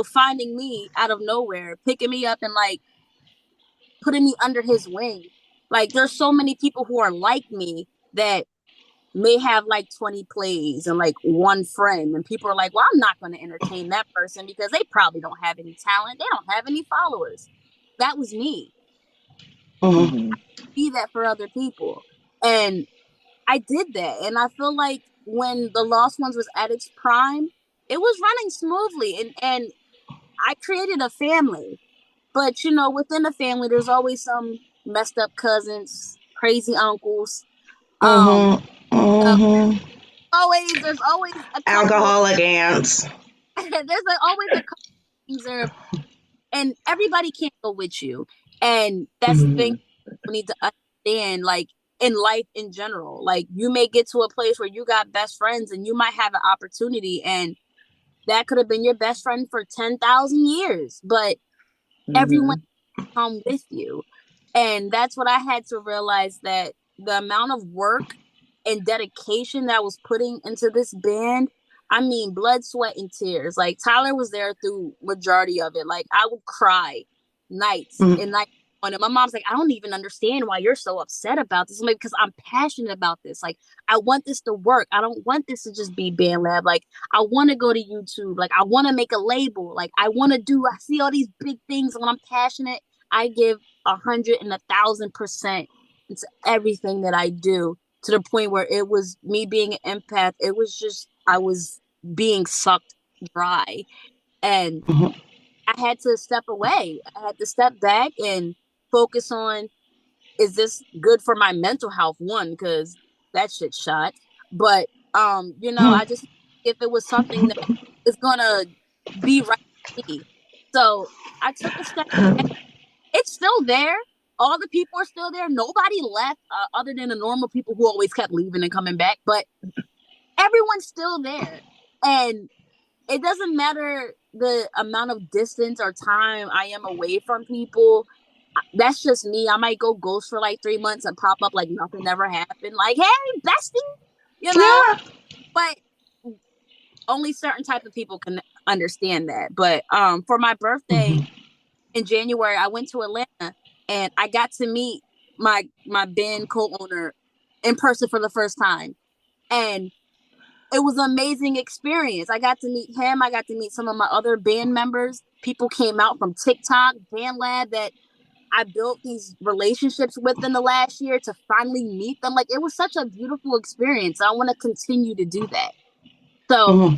finding me out of nowhere, picking me up and like putting me under his wing, like, there's so many people who are like me that may have like 20 plays and like 1 friend, and people are like, well, I'm not going to entertain that person because they probably don't have any talent, they don't have any followers. that was me. Mm-hmm. Be that for other people. And I did that. And I feel like when The Lost Ones was at its prime, it was running smoothly. And I created a family. But, you know, within the family, there's always some messed up cousins, crazy uncles. Mm-hmm. Uh, Mm-hmm. there's always a couple of, Alcoholic aunts. always a couple of things there, and everybody can't go with you. And that's the thing Mm-hmm. we need to understand, like in life in general. Like you may get to a place where you got best friends and you might have an opportunity, and that could have been your best friend for 10,000 years, but everyone come with you. And that's what I had to realize, that the amount of work and dedication that I was putting into this band, I mean, blood, sweat, and tears. Like Tyler was there through majority of it. Like I would cry nights Mm-hmm. and nights on it. My mom's like, I don't even understand why you're so upset about this. I'm like, because I'm passionate about this. Like I want this to work. I don't want this to just be band lab. Like I want to go to YouTube. Like I want to make a label. Like I see all these big things. When I'm passionate, I give 100 and 1,000% into everything that I do, to the point where it was me being an empath. It was just, I was being sucked dry. And Mm-hmm. I had to step away. I had to step back and focus on, is this good for my mental health? One, because that shit shot. But you know, I just, if it was something that is gonna be right for me. So I took a step back. It's still there. All the people are still there. Nobody left, other than the normal people who always kept leaving and coming back. But everyone's still there. And it doesn't matter the amount of distance or time I am away from people. That's just me. I might go ghost for like 3 months and pop up like nothing ever happened. Like, hey, bestie, you know? Yeah. But only certain type of people can understand that. But for my birthday in January, I went to Atlanta and I got to meet my band co-owner in person for the first time. And it was an amazing experience. I got to meet him. I got to meet some of my other band members. People came out from TikTok, BandLab, that I built these relationships with in the last year, to finally meet them. Like, it was such a beautiful experience. I want to continue to do that. So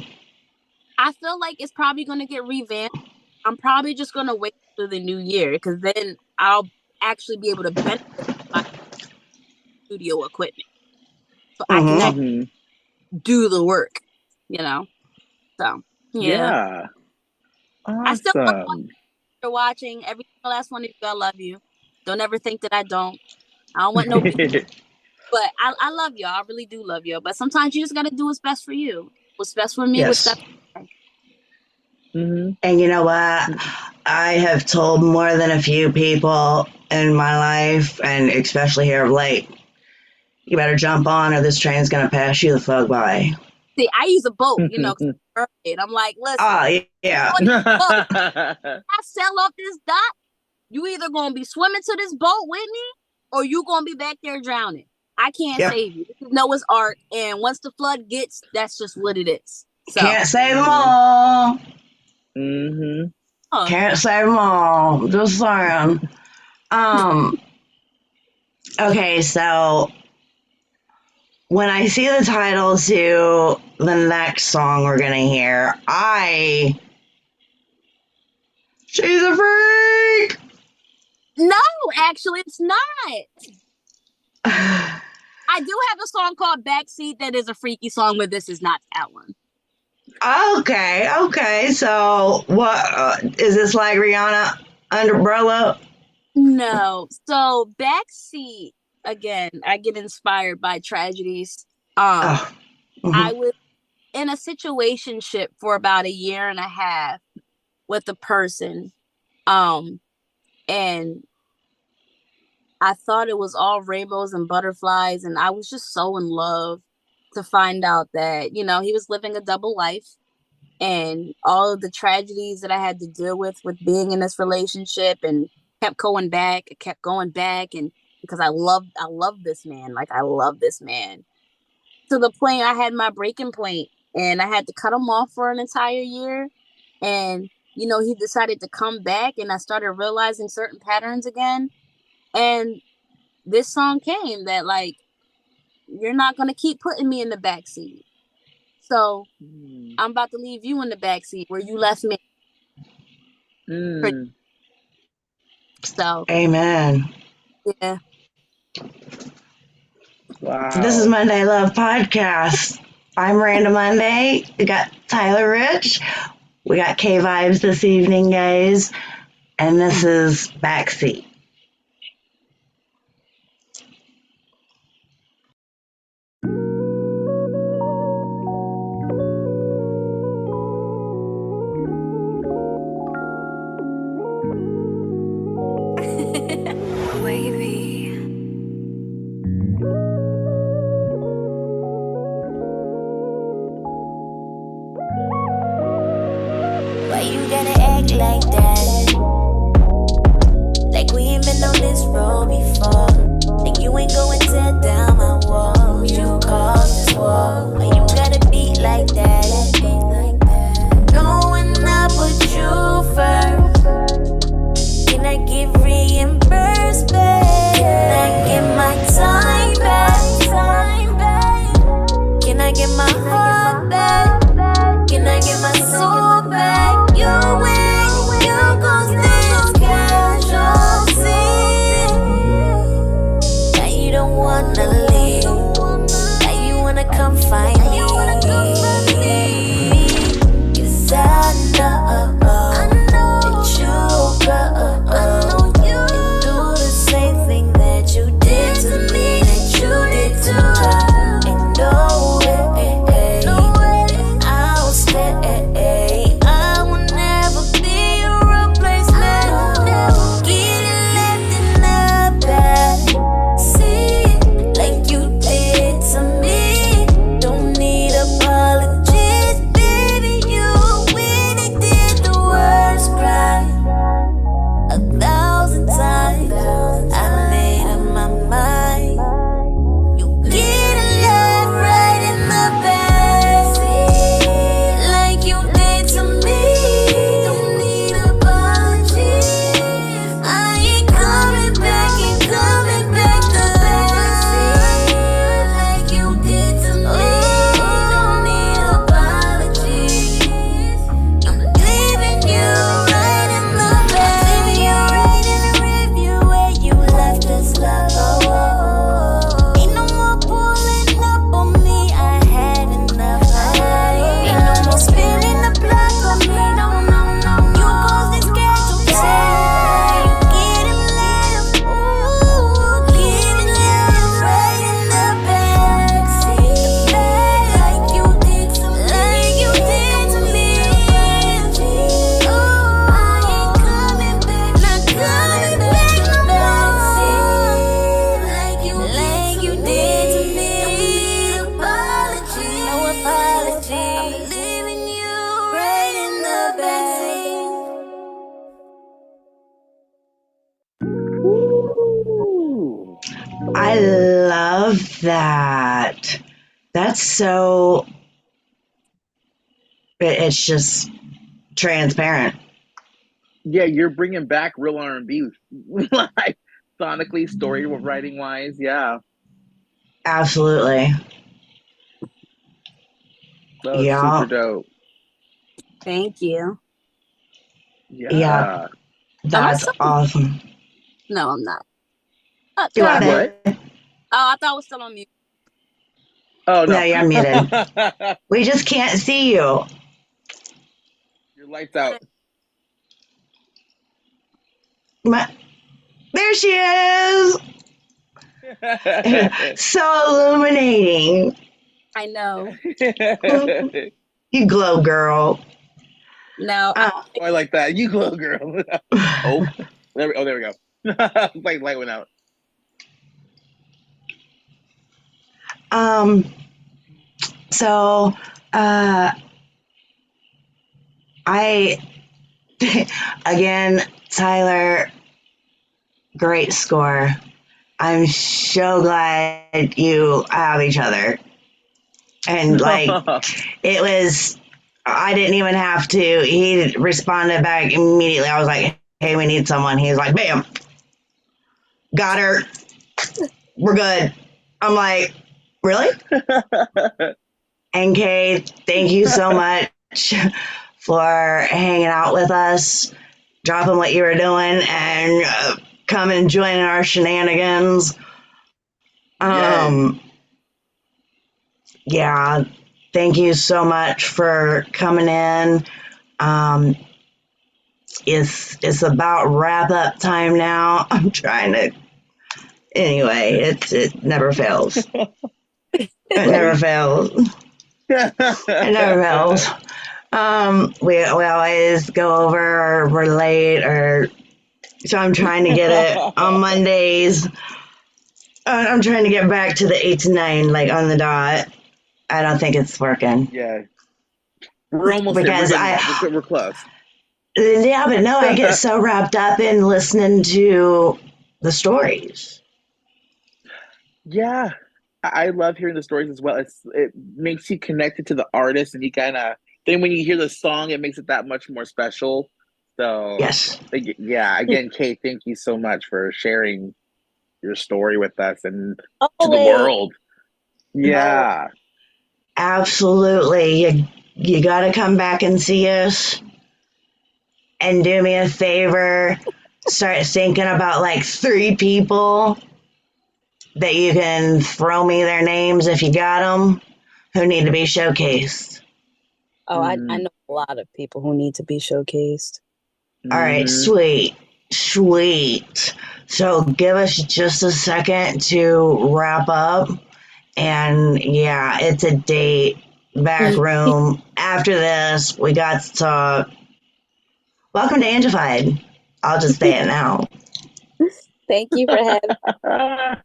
I feel like it's probably going to get revamped. I'm probably just going to wait till the new year, because then I'll actually be able to benefit from my studio equipment. So I can actually do the work, you know? So, yeah. Yeah. I still love Awesome. you're watching. Every last one of you, I love you. Don't ever think that I don't. I don't want no beef, but I love you. I really do love you. But sometimes you just got to do what's best for you. What's best for me, what's Yes. best for me. And you know what? I have told more than a few people in my life, and especially here of late, you better jump on or this train's going to pass you the fuck by. See, I use a boat, you know, 'cause I'm mermaid. I'm like, listen, Oh, yeah. I sell off this dock, you either going to be swimming to this boat with me, or you going to be back there drowning. I can't save you. This is Noah's Ark, and once the flood gets, that's just what it is. So, Can't save them all. huh. Can't save them all. Just saying. Okay, so when I see the title to the next song we're gonna hear, she's a freak. No, actually, it's not. I do have a song called Backseat that is a freaky song, but this is not that one. Okay. So what is this, like Rihanna Umbrella? No. So Backseat, again, I get inspired by tragedies. I was in a situationship for about 1.5 years with a person. And I thought it was all rainbows and butterflies, and I was just so in love, to find out that, you know, he was living a double life, and all of the tragedies that I had to deal with being in this relationship, and kept going back, and because I love this man, like I love this man, to the point I had my breaking point, and I had to cut him off for an entire year. And he decided to come back, and I started realizing certain patterns again. And this song came that, like, you're not going to keep putting me in the backseat. So I'm about to leave you in the backseat where you left me. So, amen. yeah. Wow. This is Monday Love Podcast. I'm Miranda Monday. We got Tyler Rich. We got KayVïbez this evening, guys. And this is Backseat. Why you gotta act like that? Like we ain't been on this road before. Like you ain't going to tear down my walls. You caused this war. Why you gotta be like that? Knowing I put you first. Can I get reimbursed, babe? Can I get my time back? Can I get my heart back? Can I get my soul back? You win, you gon' still casualty. Now you don't wanna leave. Now you wanna come find me. 'Cause I know that you go and do the same thing that you did to me, that you did to her. And no way I'll stay. I will never be a replacement. Getting left in the back seat like you did to me. Don't need apologies, baby. You really did the worst crime 1,000 times. I made up my mind. You getting left right in the backseat like you did to me. Don't need apologies. I ain't coming back, ain't coming back to backseat like you did to me. Don't need apologies. I'm leaving you right in the back. Leaving you right in the review where you left this love. Ain't no more pulling up on me. I had enough. Ain't no more spinning the block on me. No. You caused this schedule change. You getting left. Getting left right in the backseat like you did to me. Like you did to me. Oh, I ain't coming back. Not coming back no more. Like you did to me. No apology. No apology. I'm leaving you right in the backseat. Ooh. I love that. That's so. It's just transparent. Yeah, you're bringing back real R&B, like sonically, story writing wise. Yeah, Absolutely. that was Yeah. super dope. Thank you. Yeah. Am I That's still? awesome. No, I'm not. Do What? what? Oh, I thought I was still on mute. Oh no, No, you're muted. We just can't see you. Your lights out. There she is. So illuminating. I know. You glow, girl. No, Oh, I like that. You glow, girl. Oh, there we go. Like light went out. So, again, Tyler, great score. I'm so glad you have each other. And like, it was I didn't even have to. He responded back immediately. I was like, hey, we need someone. He's like, bam, got her. We're good. I'm like, really? And Kay, thank you so much for hanging out with us, dropping what you were doing, and come and join our shenanigans. Yeah, thank you so much for coming in. It's about wrap up time now. I'm trying to. Anyway, it never fails. It never fails. It never fails. We always go over, or we're late, or so I'm trying to get it on Mondays. I'm trying to get back to the 8 to 9, like on the dot. I don't think it's working. Yeah, we're almost because there. We're close. Yeah, but no, I get so wrapped up in listening to the stories. Yeah, I love hearing the stories as well. It makes you connected to the artist, and you kind of then when you hear the song, it makes it that much more special. So yes, yeah. Again, Kay, thank you so much for sharing your story with us and to the world. Yeah, absolutely. You got to come back and see us, and do me a favor. Start thinking about like 3 people that you can throw me their names if you got them who need to be showcased. Oh, I know a lot of people who need to be showcased. All right, sweet. So give us just a second to wrap up. And yeah, it's a date, back room. After this, we got to talk. Welcome to Angified. I'll just say it now. Thank you for having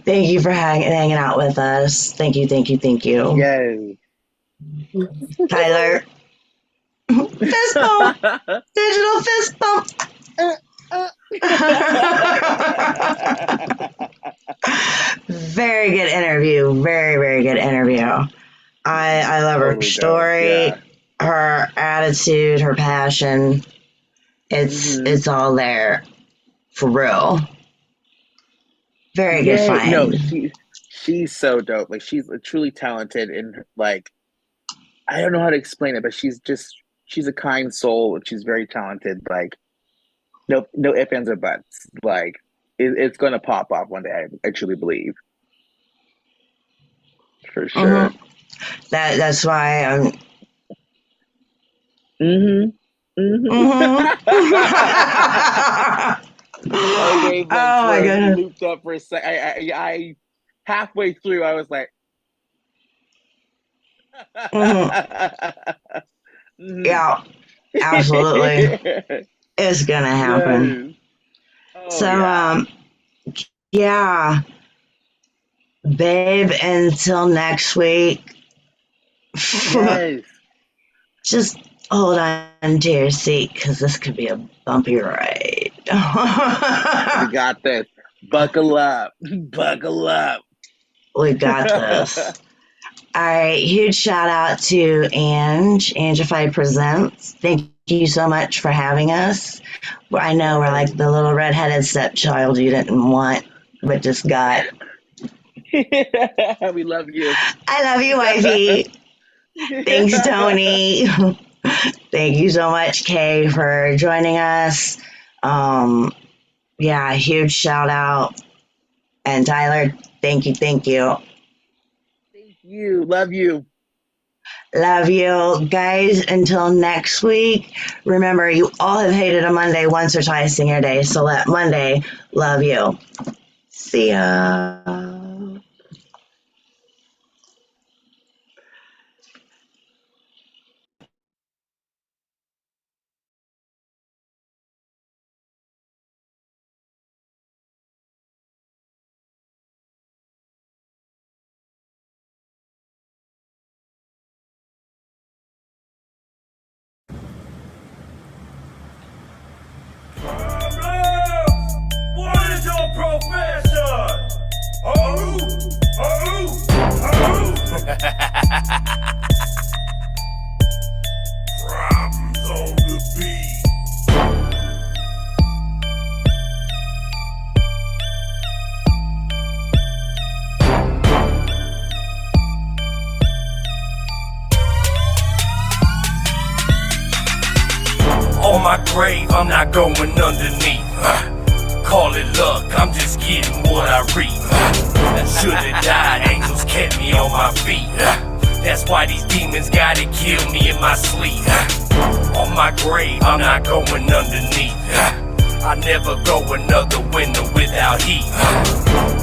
Thank you for hanging out with us. Thank you. Yay. Tyler. Fist bump. Digital fist bump. Very good interview. Very, very good interview. I love her story, her attitude, her passion. It's all there for real. Very good find. No, she's so dope. Like she's truly talented and like I don't know how to explain it, but she's a kind soul and she's very talented. Like no ifs, ands, or buts. Like it's gonna pop off one day. I truly believe. For sure. Mm-hmm. That's why I'm. Oh my goodness! Looped up for a sec. I halfway through, I was like, yeah, absolutely, it's gonna happen. Yes. So, yeah, babe. Until next week. Yes. Just hold on to your seat because this could be a bumpy ride. We got this. Buckle up. Buckle up. We got this. All right. Huge shout out to Angified Presents. Thank you so much for having us. I know we're like the little redheaded stepchild you didn't want, but just got. We love you. I love you, wifey. Thanks, Tony. Thank you so much, Kay, for joining us. Yeah, huge shout out. And Tyler, thank you. Thank you. Love you. Love you. Guys, until next week, remember, you all have hated a Monday once or twice in your day, so let Monday love you. See ya. What is your profession? grave, I'm not going underneath. Call it luck, I'm just getting what I reap. Should've died, angels kept me on my feet. That's why these demons gotta kill me in my sleep. On my grave, I'm not going underneath. I never go another winter without heat.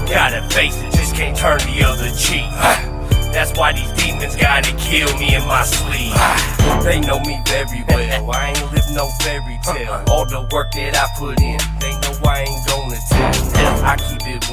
Gotta face it, just can't turn the other cheek. That's why these demons gotta kill me in my sleep. They know me very well, I ain't live no fairy tale. All the work that I put in, they know I ain't gonna tell. I keep it